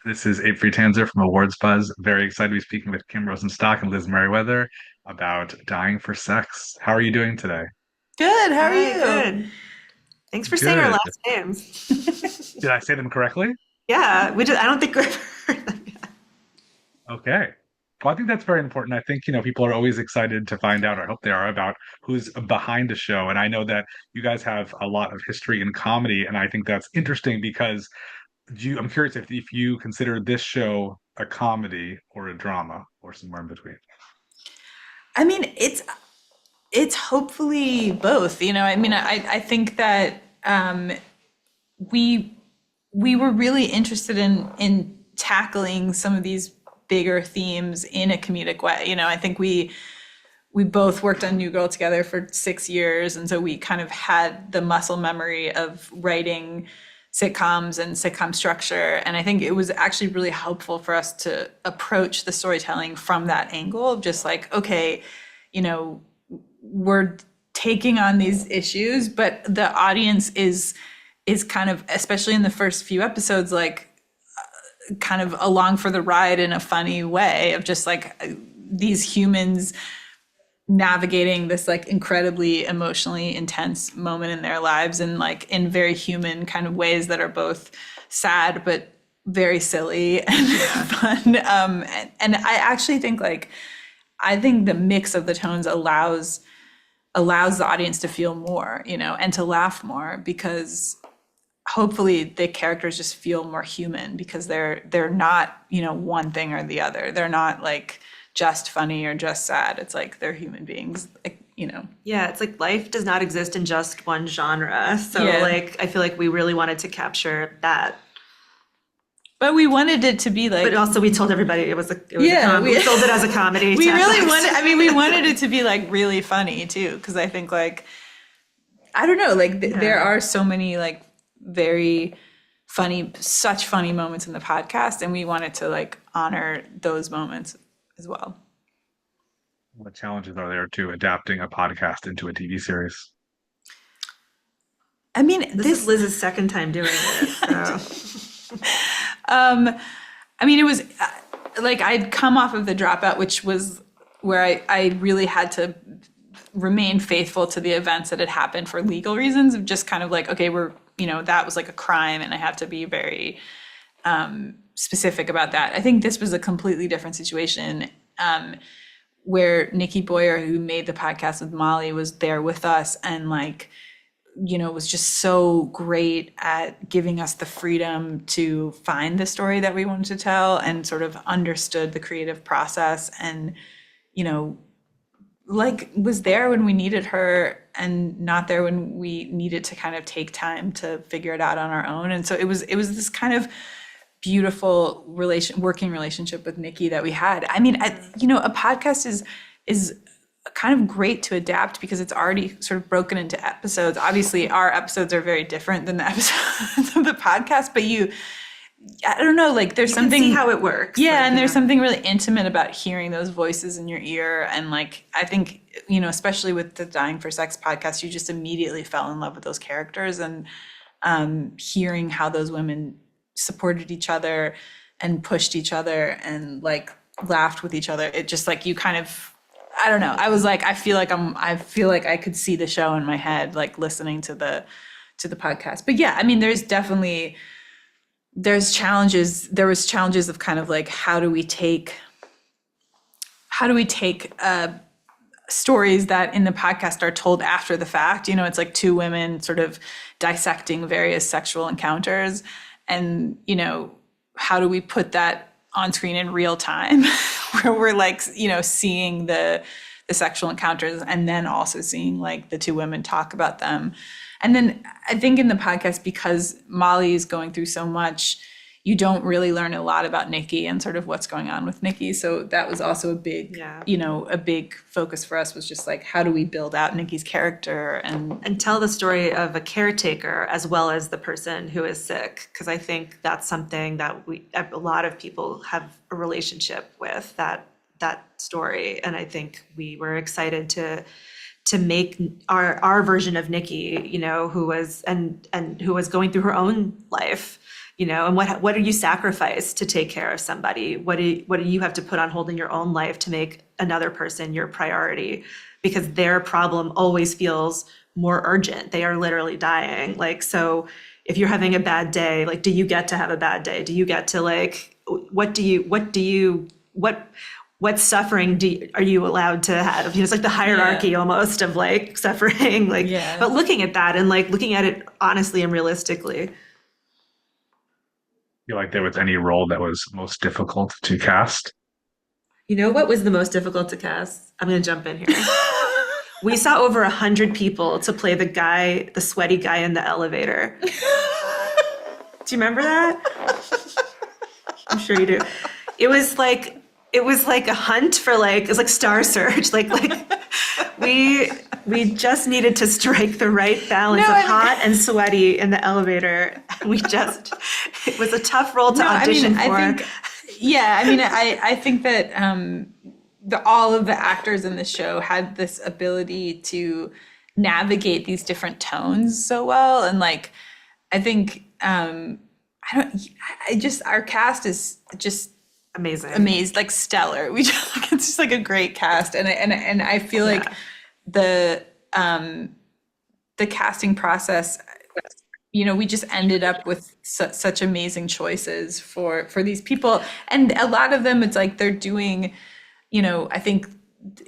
This is Abe Friedtanzer from Awards Buzz. Very excited to be speaking with Kim Rosenstock and Liz Meriwether about dying for sex. How are you doing today? Good. How are Hi, you? good. Thanks for saying our Good. last names. Did I say them correctly? Yeah, I don't think we've heard them yet. Okay. Well, I think that's very important. I think, people are always excited to find out, or I hope they are, about who's behind the show. And I know that you guys have a lot of history in comedy, and I think that's interesting because I'm curious if you consider this show a comedy or a drama or somewhere in between. I mean, it's hopefully both. I think that we we were really interested in tackling some of these bigger themes in a comedic way. I think we both worked on New Girl together for 6 years, and so we kind of had the muscle memory of writing sitcoms and sitcom structure. And I think it was actually really helpful for us to approach the storytelling from that angle of just like, okay, you know, we're taking on these issues, but the audience is kind of, especially in the first few episodes, like kind of along for the ride in a funny way of just like these humans navigating this like incredibly emotionally intense moment in their lives and like in very human kind of ways that are both sad but very silly and fun. And I actually think like I think the mix of the tones allows the audience to feel more, and to laugh more because hopefully the characters just feel more human because they're not, one thing or the other. They're not like just funny or just sad. It's like they're human beings, like. Yeah, it's like life does not exist in just one genre. So Yeah. like I feel like we really wanted to capture that. But we wanted it to be But like, also we told everybody Yeah, we sold it as a comedy. we to really FX. wanted, I mean, we wanted it to be like really funny too. Cause I think like, I don't know, like there are so many like very funny, such funny moments in the podcast. And we wanted to like honor those moments as well. What challenges are there to adapting a podcast into a TV series? I mean, This is Liz's second time doing it. So. I mean, it was like I'd come off of The Dropout, which was where I really had to remain faithful to the events that had happened for legal reasons of just kind of like, okay, that was like a crime and I have to be very specific about that. I think this was a completely different situation where Nikki Boyer, who made the podcast with Molly, was there with us and like, was just so great at giving us the freedom to find the story that we wanted to tell and sort of understood the creative process and, like was there when we needed her and not there when we needed to kind of take time to figure it out on our own. And so it was this kind of beautiful working relationship with Nikki that we had. I mean, a podcast is kind of great to adapt because it's already sort of broken into episodes. Obviously, our episodes are very different than the episodes of the podcast, but I don't know, like there's You can something see how it works. yeah, Like, and there's something really intimate about hearing those voices in your ear. And like, I think, especially with the Dying for Sex podcast, you just immediately fell in love with those characters and hearing how those women supported each other and pushed each other and like laughed with each other. It just like you kind of, I don't know. I was like, I feel like I could see the show in my head, like listening to the podcast. But yeah, I mean, there's challenges. There was challenges of kind of like how do we take stories that in the podcast are told after the fact. It's like two women sort of dissecting various sexual encounters, and how do we put that on screen in real time, where we're like seeing the sexual encounters and then also seeing like the two women talk about them. And then I think in the podcast, because Molly is going through so much, you don't really learn a lot about Nikki and sort of what's going on with Nikki. So that was also a big, Yeah. a big focus for us was just like, how do we build out Nikki's character and tell the story of a caretaker as well as the person who is sick, because I think that's something that a lot of people have a relationship with, that story. And I think we were excited to make our version of Nikki, who was and who was going through her own life, and what do you sacrifice to take care of somebody? What do you have to put on hold in your own life to make another person your priority? Because their problem always feels more urgent. They are literally dying. Like, so if you're having a bad day, like, do you get to have a bad day? Do you get to like, what suffering are you allowed to have? It's like the hierarchy almost of like suffering, like, but looking at that and like looking at it honestly and realistically. Feel like there was any role that was most difficult to cast? You know what was the most difficult to cast? I'm going to jump in here. We saw over 100 people to play the sweaty guy in the elevator. Do you remember that? I'm sure you do. It was like a hunt for like, it was like Star Search. Like we just needed to strike the right balance of hot and sweaty in the elevator. It was a tough role to audition for. I think that all of the actors in the show had this ability to navigate these different tones so well. And like, I think, our cast is just amazing, like stellar. It's just like a great cast. And I feel like the casting process, we just ended up with such amazing choices for these people. And a lot of them, it's like they're doing, I think,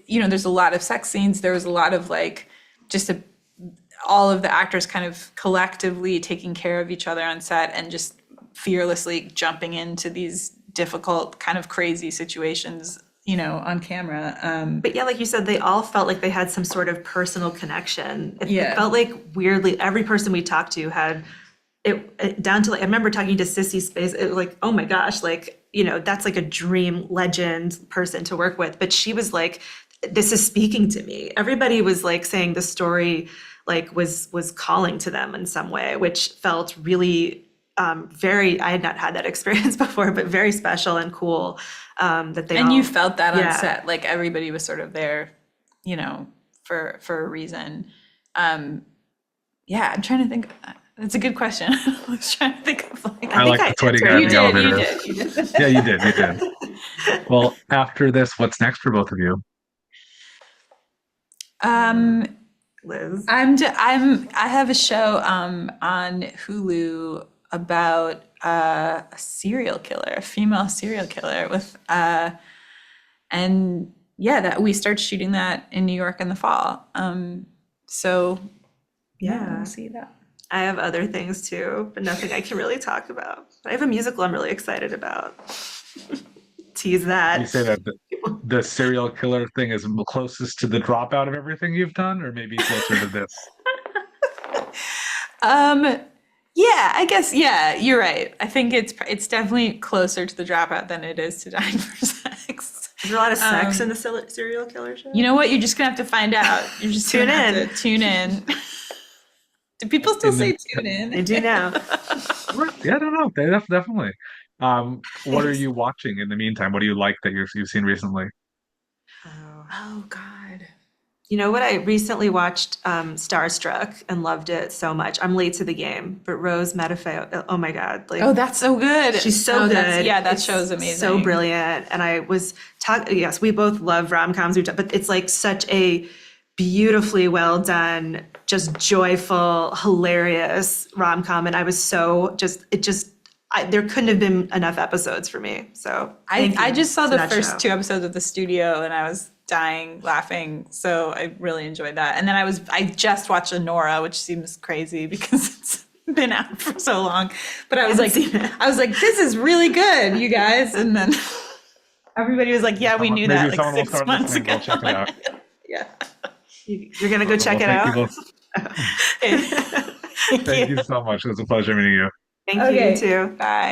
there's a lot of sex scenes. There was a lot of like all of the actors kind of collectively taking care of each other on set and just fearlessly jumping into these difficult, kind of crazy situations, on camera. But yeah, like you said, they all felt like they had some sort of personal connection. It felt like weirdly, every person we talked to had it down to like, I remember talking to Sissy Space, it was like, oh my gosh, like, that's like a dream legend person to work with. But she was like, this is speaking to me. Everybody was like saying the story like was calling to them in some way, which felt really I had not had that experience before, but very special and cool. You felt that on set, like everybody was sort of there, for a reason. I'm trying to think. That's a good question. I was trying to think of like. I like the sweaty guy in the elevator. You did. Yeah, you did. Well, after this, what's next for both of you? Liz, I have a show on Hulu about a serial killer, a female serial killer that we start shooting that in New York in the fall. We'll see that. I have other things too, but nothing I can really talk about. I have a musical I'm really excited about. Tease that. You say that the serial killer thing is closest to the Dropout of everything you've done, or maybe closer to this? Yeah, I guess, you're right. I think it's definitely closer to the Dropout than it is to Dying for Sex. Is there a lot of sex in the serial killer show? You know what? You're just gonna have to find out. You're just tune in. Have to tune in. Do people still say tune in? I do now. Yeah, I don't know. Definitely. What are you watching in the meantime? What do you like that you've seen recently? Oh God. You know what? I recently watched Starstruck and loved it so much. I'm late to the game, but Rose Matafeo, oh my God. Like, oh, that's so good. She's so good. That show's amazing. So brilliant. And I was yes, we both love rom-coms, but it's like such a beautifully well done, just joyful, hilarious rom-com. And I was there couldn't have been enough episodes for me. So I just saw the first 2 episodes of The Studio and I was dying laughing. So I really enjoyed that. And then I just watched Honora, which seems crazy because it's been out for so long. But I was like, this is really good, you guys. And then everybody was like, yeah, we knew that like 6 months ago. Check it out. Yeah. You're going to go check it out? Thank you so much. It was a pleasure meeting you. Thank you, you too. Bye.